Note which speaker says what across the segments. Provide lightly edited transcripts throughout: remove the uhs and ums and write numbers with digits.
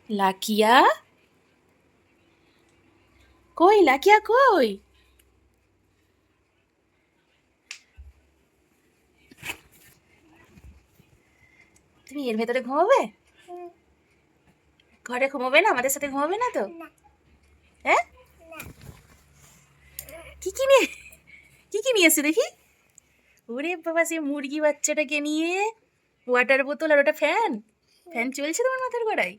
Speaker 1: লাকিয়া, কই লাকিয়া কই? তুমি এর ভেতরে ঘুমাবে? ঘরে ঘুমাবে না? আমাদের সাথে ঘুমাবে না তো? হ্যাঁ, কি কি নিয়ে কি কি নিয়ে এসে দেখি? ওরে বাবা, সে মুরগি বাচ্চাটাকে নিয়ে ওয়াটার বোতল আর ওটা ফ্যান। ফ্যান চলছে তোমার মাথার গোড়ায়?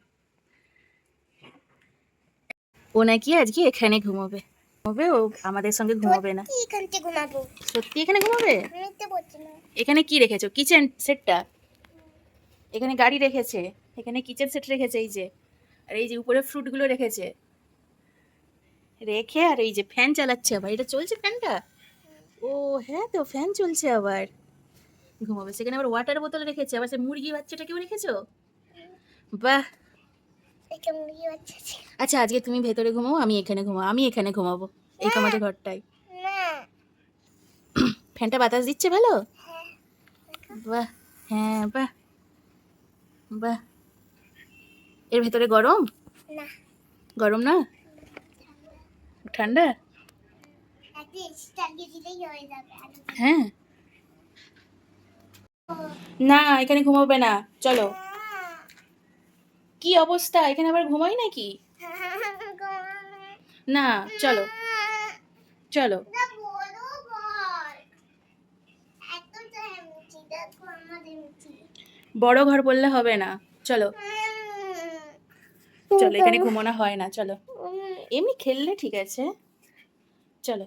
Speaker 1: ও নাকি আজকে এখানে ঘুমাবে। ঘুমাবে ও, আমাদের সঙ্গে ঘুমাবে না।
Speaker 2: এখানে ঘুমাবো।
Speaker 1: সত্যি এখানে ঘুমাবে?
Speaker 2: মিথ্যে বলছি না।
Speaker 1: এখানে কি রেখেছো? কিচেন সেটটা? এখানে গাড়ি রেখেছে, এখানে কিচেন সেট রেখেছে, এই যে, আর এই যে উপরে ফ্রুটগুলো রেখেছে, রেখে আর এই যে ফ্যান চালাচ্ছে আবার। এটা চলছে ফ্যানটা? ও হ্যাঁ, তো ফ্যান চলছে আবার। ঘুমাবে সেখানে আবার ওয়াটার বোতল রেখেছে, আবার সে মুরগি বাচ্চাটাকেও রেখেছো। বাহ।
Speaker 2: এটা মুরগি বাচ্চা ছিল।
Speaker 1: আচ্ছা, আজকে তুমি ভেতরে ঘুমাও, আমি এখানে ঘুমাবো। আমি এখানে ঘুমাবো, এই তোমাদের ঘরটায়।
Speaker 2: না।
Speaker 1: ফ্যানটা বাতাস দিচ্ছে ভালো?
Speaker 2: হ্যাঁ।
Speaker 1: বাহ। হ্যাঁ, বাহ বাহ। এর ভেতরে গরম?
Speaker 2: না।
Speaker 1: গরম না? ঠান্ডা?
Speaker 2: একটা এসি চালিয়ে দিলেই হয়ে যাবে।
Speaker 1: হ্যাঁ। না, এখানে ঘুমাবে না, চলো। কি অবস্থা, এখানে আবার ঘুমাই নাকি? না, চলো চলো। বড় ঘর বললে হবে না, চলো চলো, এখানে ঘুমানো হয় না, চলো। এমনি খেললে ঠিক আছে, চলো।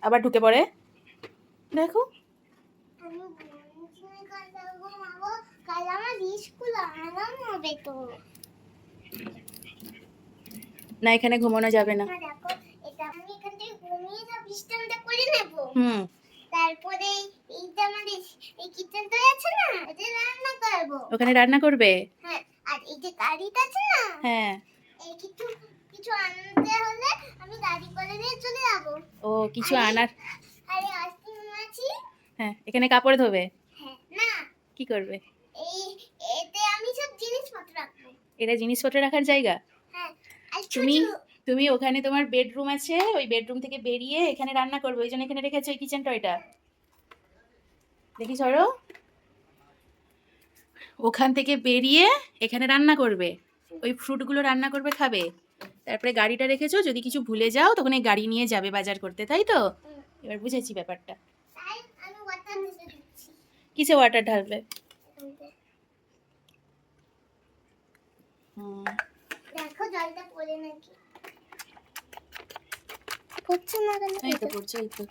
Speaker 1: আবার ঢুকে পড়ে, দেখো। না, এখানে ঘুমানো যাবে না। হুম।
Speaker 2: তারপরে এইটা আমাদের এই কিচেনটা আছে না, এটা রান্না করব।
Speaker 1: ওখানে রান্না করবে?
Speaker 2: হ্যাঁ। আর এই যে গাড়িটা আছে না,
Speaker 1: হ্যাঁ।
Speaker 2: এই কিছু কিছু আনতে হলে আমি গাড়ি করে নিয়ে চলে যাব।
Speaker 1: ও, কিছু আনার।
Speaker 2: আরে আজকে মাছি।
Speaker 1: হ্যাঁ, এখানে কাপড় ধোবে?
Speaker 2: হ্যাঁ। না।
Speaker 1: কি করবে?
Speaker 2: এই এতে আমি সব জিনিসপত্র রাখবো।
Speaker 1: এটা জিনিসপত্র রাখার জায়গা?
Speaker 2: হ্যাঁ। আর
Speaker 1: তুমি
Speaker 2: ছোট
Speaker 1: তুমি ওখানে তোমার বেডরুম আছে, ওই বেডরুম থেকে বেরিয়ে এখানে রান্না করবে, ওই জন্য এখানে রেখেছো ওই কিচেন টয়টা। দেখি সরো, ওখান থেকে বেরিয়ে এখানে রান্না করবে, ওই ফ্রুটগুলো রান্না করবে, খাবে। তারপরে গাড়িটা রেখেছো, যদি কিছু ভুলে যাও তখন এই গাড়ি নিয়ে যাবে বাজার করতে, তাই তো? এবার বুঝেছি ব্যাপারটা।
Speaker 2: তাই আমি ওয়াটার দিতে দিচ্ছি।
Speaker 1: কিসে ওয়াটার ঢালবে?
Speaker 2: দেখো জলটা পড়ে নাকি পড়ছে না কেন?
Speaker 1: এই তো পড়ছে, এই তো,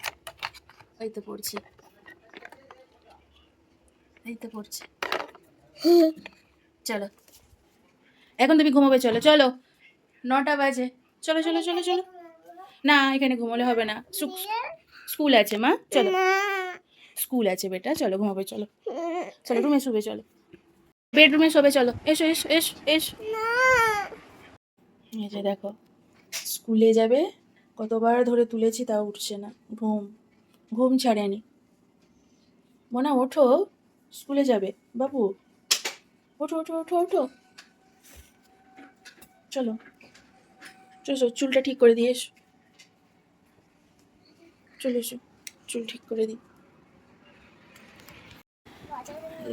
Speaker 1: এই তো পড়ছে, এই তো পড়ছে। চলো, এখন তুমি ঘুমাবে, চলো চলো, 9টা বাজে, চলো চলো চলো চলো। না, এখানে ঘুমালে হবে না, স্কুল আছে মা, চলো। স্কুল আছে বেটা, চলো ঘুমাবে, চলো চলো, রুমে শুবে, চলো বেডরুমে শোবে, চলো, এসো এসো এসো এসো। এই যে দেখো, স্কুলে যাবে, কতবার ধরে তুলেছি তাও উঠছে না, ঘুম ঘুম ছাড়েনি। মোনা ওঠো, স্কুলে যাবে বাবু, ওঠো ওঠো ওঠো ওঠো, চলো চলো, চুলটা ঠিক করে দিয়ে এসো, চলে এসো, চুল ঠিক করে দিই।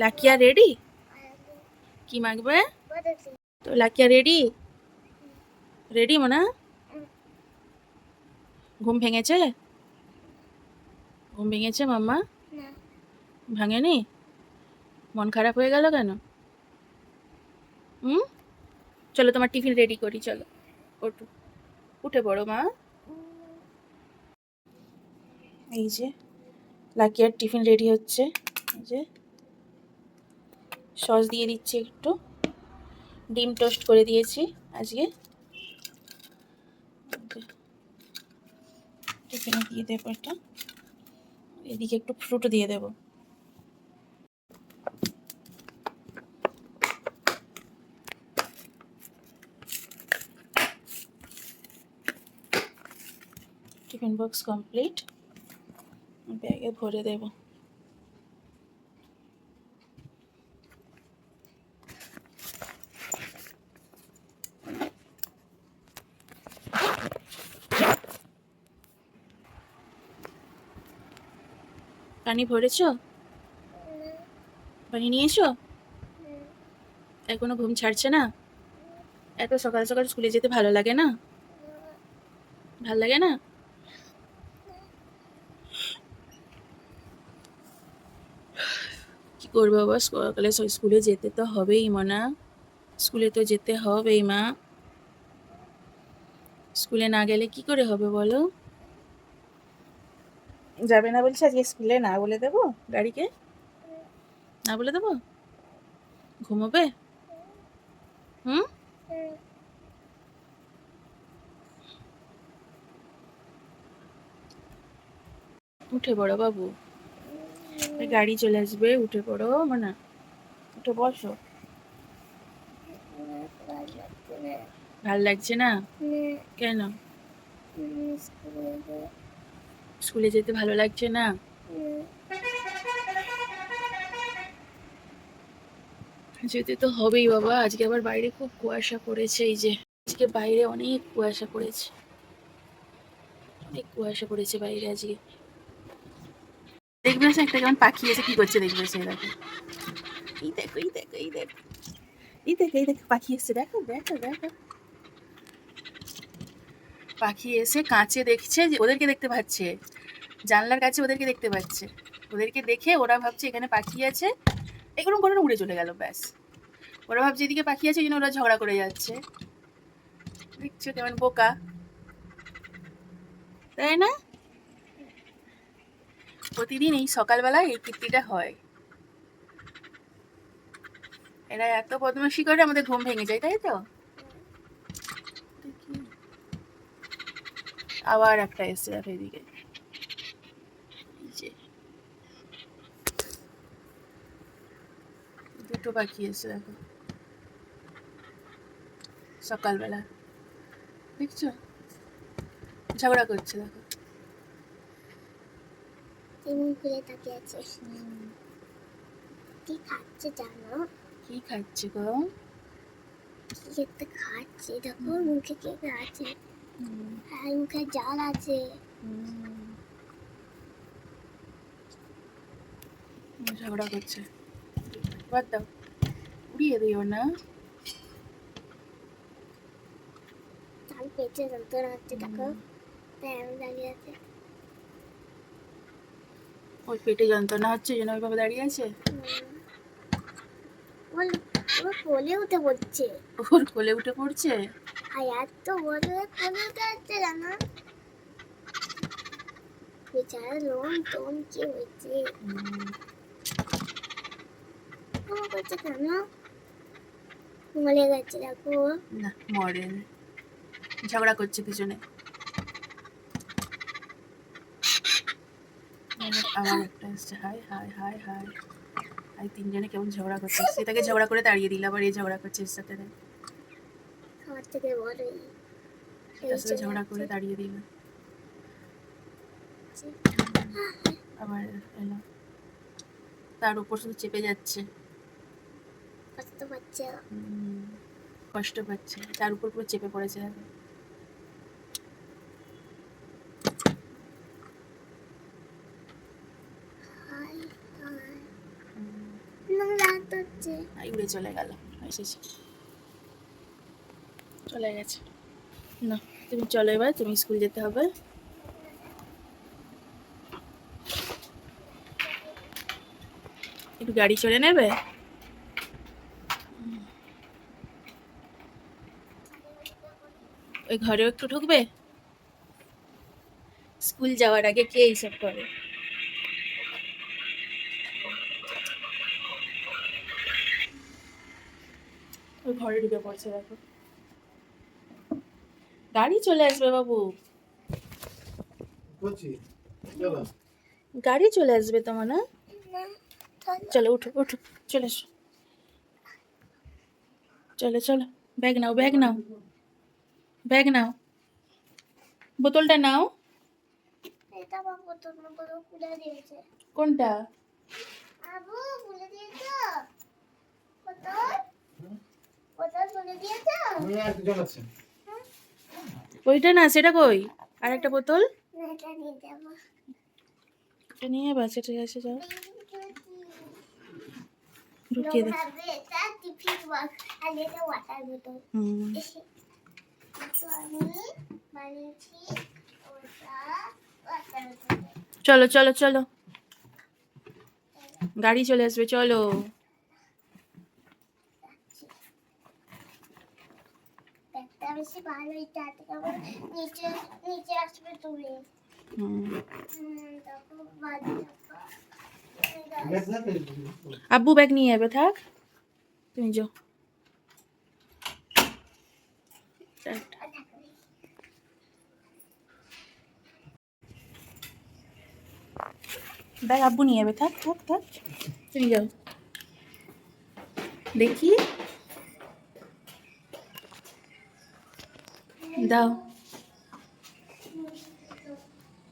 Speaker 1: লাকিয়া রেডি? কি মাখবে? তো লাকিয়া রেডি? রেডি মোনা? ঘুম ভেঙেছে? ঘুম ভেঙেছে মাম্মা?
Speaker 2: না।
Speaker 1: ভাঙেনি? মন খারাপ হয়ে গেল কেন? চলো তোমার টিফিন রেডি করি, চলো ওঠো, উঠে পড়ো মা। এই যে লাকিয়ার টিফিন রেডি হচ্ছে, এই যে সস দিয়ে দিচ্ছি একটু, ডিম টোস্ট করে দিয়েছি আজকে, টিফিনে দিয়ে দেবো এটা, এদিকে একটু ফ্রুট দিয়ে দেবো। টিফিন বক্স কমপ্লিট, ব্যাগে ভরে দেবো। পানি ভরেছো? পানি নিয়ে এসো। এখনো ঘুম ছাড়ছে না? এত সকাল সকাল স্কুলে যেতে ভালো লাগে না? ভালো লাগে না? কি করবো বাবা, সকালে স্কুলে যেতে তো হবেই মনা। স্কুলে তো যেতে হবেই মা। স্কুলে না গেলে কি করে হবে বলো? যাবে না বলছে আজকে স্কুলে, না বলে দেবো গাড়িকে? না বলে দেবো? ঘুমোবে? হুম? উঠে পড়ো বাবু, গাড়ি চলে আসবে, উঠে পড়ো মানে, উঠে বসো। ভাল লাগছে না? কেন? স্কুলে যেতে ভালো লাগছে না? যেতে তো হবেই বাবা, আজকে আবার বাইরে খুব কুয়াশা পড়েছে। এই যে আজকে বাইরে অনেক কুয়াশা পড়েছে, অনেক কুয়াশা পড়েছে বাইরে আজকে। দেখবে একটা কেমন পাখি এসে কি করছে, দেখবে সে, দেখো এই দেখো, এই দেখো, এই দেখো, এই দেখো, এই দেখো পাখি এসছে, দেখো দেখো দেখো। পাখি এসে কাঁচে দেখছে যে ওদেরকে দেখতে পাচ্ছে, জানলার কাছে ওদেরকে দেখতে পাচ্ছে। ওদেরকে দেখে ওরা ভাবছে এখানে পাখি আছে, এরকম করে উড়ে চলে গেল, ব্যাস। ওরা ভাবছে এদিকে পাখি আছে, ওরা ঝগড়া করে যাচ্ছে। দেখছো কেমন বোকা, তাই না? প্রতিদিন এই সকালবেলায় এই কীর্তিটা হয়। এরা এত বদমাশি করে আমাদের ঘুম ভেঙে যায়, তাই তো? আবার একটা এসছে, দেখো এদিকে, দুটো পাখি এসছে দেখো সকালবেলা, দেখছো ঝগড়া করছে, দেখো
Speaker 2: ঘুরে তাকিয়ে আছে। কি খাচ্ছে জানো?
Speaker 1: কি খাচ্ছে গো?
Speaker 2: কি একটা খাচ্ছে, দেখো মুখে কি আছে, আর মুখে জাল আছে।
Speaker 1: ঝগড়া করছে, বাদ দাও, উড়িয়ে দিও না।
Speaker 2: তার পেটে যন্ত্রণা হচ্ছে, দেখো তাই আমি দাঁড়িয়ে আছে।
Speaker 1: ওই পেটে যন্ত্রণা হচ্ছে জন্য ওইভাবে দাঁড়িয়ে আছে।
Speaker 2: ওর কোলে উঠে পড়ছে,
Speaker 1: ওর কোলে উঠে পড়ছে।
Speaker 2: আর এত বড় কোলে উঠে যাচ্ছে জানো, বেচারা লোম টোম কি হয়েছে, করছে কেন? মরে গেছে দেখো।
Speaker 1: না মরে, ঝগড়া করছে পিছনে। আবার একটা এসছে, high high high high high, তিনজনে কেমন ঝগড়া করছে। সেটাকে ঝগড়া করে তাড়িয়ে দিল, আবার এই ঝগড়া করছে এর সাথে,
Speaker 2: সবার থেকে বড়
Speaker 1: তার সাথে ঝগড়া করে তাড়িয়ে দিল, আবার এলো, তার উপর শুধু চেপে যাচ্ছে,
Speaker 2: কষ্ট পাচ্ছে,
Speaker 1: কষ্ট পাচ্ছে, তার উপর পুরো চেপে পড়েছে। উড়ে চলে গেল, এসেছে, চলে গেছে। না তুমি চলো, এবার তুমি স্কুল যেতে হবে। একটু গাড়ি চড়ে নেবে? ওই ঘরেও একটু ঢুকবে? স্কুল যাওয়ার আগে কে এইসব করে? ওই ঘরে ঢুকে পড়ছে, দেখো গাড়ি চলে আসবে বাবু, গাড়ি চলে আসবে তোমার না? চলো উঠো উঠো, চলে এসো, চলো চলো, ব্যাগ নাও, ব্যাগ নাও, ব্যাগ নাও, বোতলটা নাও।
Speaker 2: এটা আমার বোতল না, বোতল খুলে দিয়েছে।
Speaker 1: কোনটা?
Speaker 2: আবু খুলে দিয়েছো বোতল? বোতল খুলে দিয়েছো?
Speaker 1: ওইটা না, সেটা কই? আর একটা বোতল,
Speaker 2: না, এটা নিয়ে যাবো।
Speaker 1: এটা নিয়ে বাচ্চাটা এসে যাও ঢুকিয়ে দে
Speaker 2: ভাবে এটা টিফিন বক্স আর এটা ওয়াটার বোতল
Speaker 1: হুম
Speaker 2: তো আমি বানিয়েছি ওটা ওয়াটার বোতল
Speaker 1: চলো চলো চলো গাড়ি চলে আসবে চলো
Speaker 2: একটা বেশি ভালো এটা আবার নিচে নিচে আসবে তুমি
Speaker 1: হুম
Speaker 2: তখন বাজে
Speaker 1: আব্বু ব্যাগ নিয়ে যাবে থাক তুমি যাও ব্যাগ আব্বু নিয়ে যাবে থাক থাক থাক তুমি যাও দেখি দাও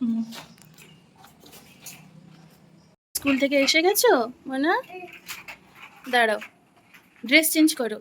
Speaker 1: হুম। স্কুল থেকে এসে গেছো মোনা দাঁড়াও ড্রেস চেঞ্জ করো